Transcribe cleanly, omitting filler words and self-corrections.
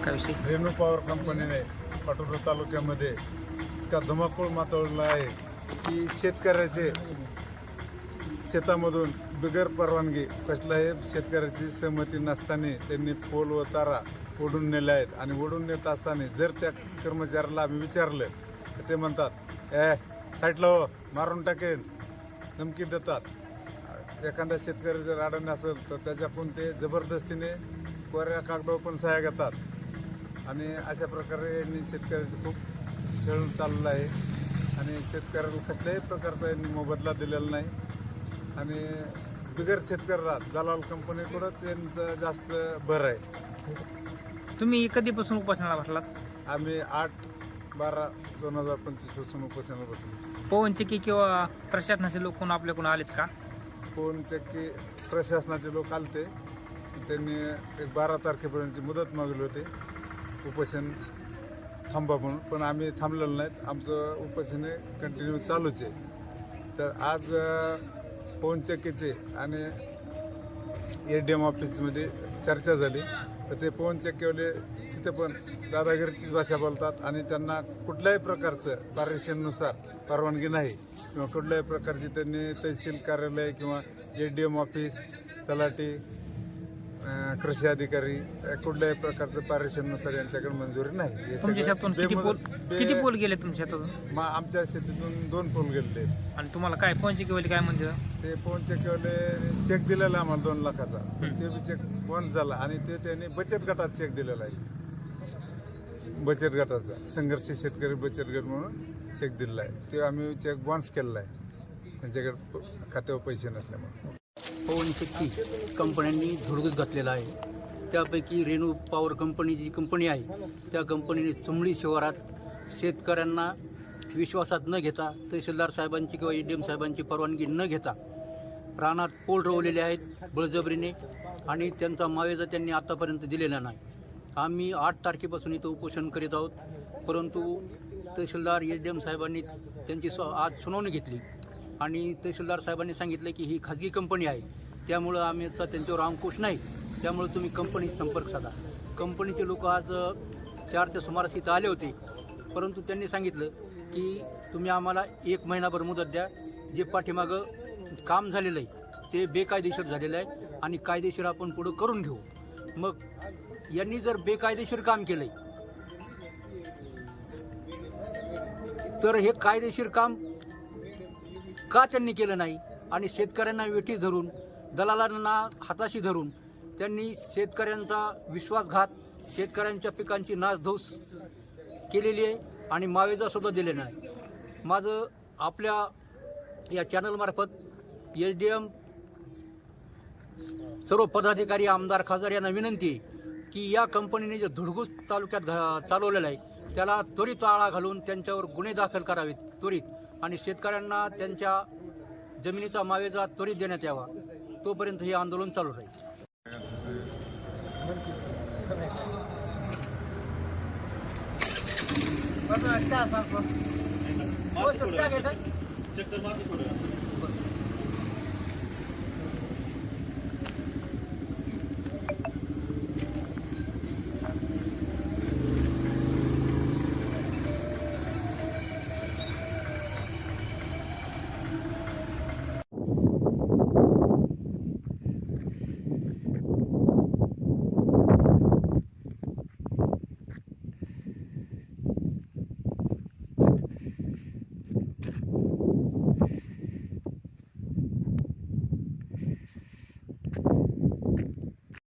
काय विषय? रेणू पॉवर कंपनीने पाटोदा तालुक्यामध्ये इतका धुमाकूळ माजवला आहे की शेतकऱ्याचे शेतामधून बिगर परवानगी कसल्याही शेतकऱ्याची सहमती नसताना त्यांनी पोल व तारा ओढून नेल्या आहेत. आणि ओढून नेत असताना जर त्या कर्मचाऱ्याला आम्ही विचारलं तर ते म्हणतात साईटला हो, मारून टाकेन, धमकी देतात. एखादा शेतकरी जर अडवणे असेल तर त्याच्याकडून ते जबरदस्तीने कोऱ्या कागदावर पण सह्या घेतात. आणि अशा प्रकारे यांनी शेतकऱ्याचं खूप छळ चाललेलं आहे. आणि शेतकऱ्याला कुठल्याही प्रकारचा यांनी मोबदला दिलेला नाही. आणि बिगर शेतकऱ्याला दलाल कंपनीकडंच यांचं जास्त भर आहे. तुम्ही कधीपासून उपासनाला बसलात? आम्ही 8/12/2025 पासून उपोषणाला बसलो. पवन चक्की किंवा प्रशासनाचे लोक कोण आपल्याकडून आलेत का? पवन चक्की प्रशासनाचे लोक आलते. त्यांनी एक 12 तारखेपर्यंतची मुदत मागली होती उपोषण थांबा म्हणून, पण आम्ही थांबलेलं नाहीत. आमचं उपोषण कंटिन्यू चालूच आहे. तर आज पवन चक्कीचे आणि ADM ऑफिसमध्ये चर्चा झाली. तर ते पवन चक्कीवाले तिथे पण दादागिरीचीच भाषा बोलतात आणि त्यांना कुठल्याही प्रकारचं पारिश्रनुसार परवानगी नाही किंवा कुठल्याही प्रकारची त्यांनी तहसील कार्यालय किंवा ADM ऑफिस, तलाठी, कृषी अधिकारी कुठल्याही प्रकारचं पारिश्रनुसार यांच्याकडे मंजुरी नाही. तुमच्या शेतातून किती पोल गेले तुमच्या शेतातून? आमच्या शेतीतून 2 पोल गेले. आणि तुम्हाला काय पवन चक्कीवाले काय म्हणते? ते पवन चक्कीवाले चेक दिलेला आम्हाला 2 लाखाचा. ते बी चेक बंद झाला आणि ते त्यांनी बचत गटात चेक दिलेला आहे. बचत गटाचा संघर्ष शेतकरी बचत गट म्हणून चेक दिलेला आहे. ते आम्ही चेक बाउन्स केलेला आहे त्यांच्याकडे खात्यावर पैसे नसल्यामुळे. पवन चक्की कंपन्यांनी धुडगूस घातलेला आहे. त्यापैकी रेणू पॉवर कंपनी जी कंपनी आहे त्या कंपनीने चुमडी शिवारात शेतकऱ्यांना विश्वासात न घेता, तहसीलदार साहेबांची किंवा ADM साहेबांची परवानगी न घेता रानात पोल रोवलेले आहेत बळजबरीने. आणि त्यांचा मावेजा त्यांनी आतापर्यंत दिलेला नाही. आम्ही 8 तारखेपासून इथं उपोषण करीत आहोत. परंतु तहसीलदार ADM साहेबांनी त्यांची आज सुनावणी घेतली आणि तहसीलदार साहेबांनी सांगितलं की ही खाजगी कंपनी आहे, त्यामुळं आम्ही आता त्यांच्यावर अंकुश नाही, त्यामुळे तुम्ही कंपनीत संपर्क साधा. कंपनीचे लोक आज 4च्या सुमारास इथं आले होते. परंतु त्यांनी सांगितलं की तुम्ही आम्हाला 1 महिनाभर मुदत द्या. जे पाठीमागं काम झालेलं आहे ते बेकायदेशीर झालेलं आहे आणि कायदेशीर आपण पुढं करून घेऊ. मग यांनी जर बेकायदेशीर काम केलं तर हे कायदेशीर काम का त्यांनी केलं नाही? आणि शेतकऱ्यांना वेठी धरून, दलालांना हाताशी धरून त्यांनी शेतकऱ्यांचा विश्वासघात, शेतकऱ्यांच्या पिकांची नासधूस केलेली आहे आणि मावेजासुद्धा दिलेला नाही. माझं आपल्या या चॅनलमार्फत ADM सर्व पदाधिकारी, आमदार, खासदार यांना विनंती आहे की या कंपनीने जे धुडगूस तालुक्यात चालवलेलं आहे त्याला त्वरित आळा घालून त्यांच्यावर गुन्हे दाखल करावेत त्वरित. आणि शेतकऱ्यांना त्यांच्या जमिनीचा मावेजा त्वरित देण्यात यावा. तोपर्यंत हे आंदोलन चालू राहील. चक्कर मारतो थोडं.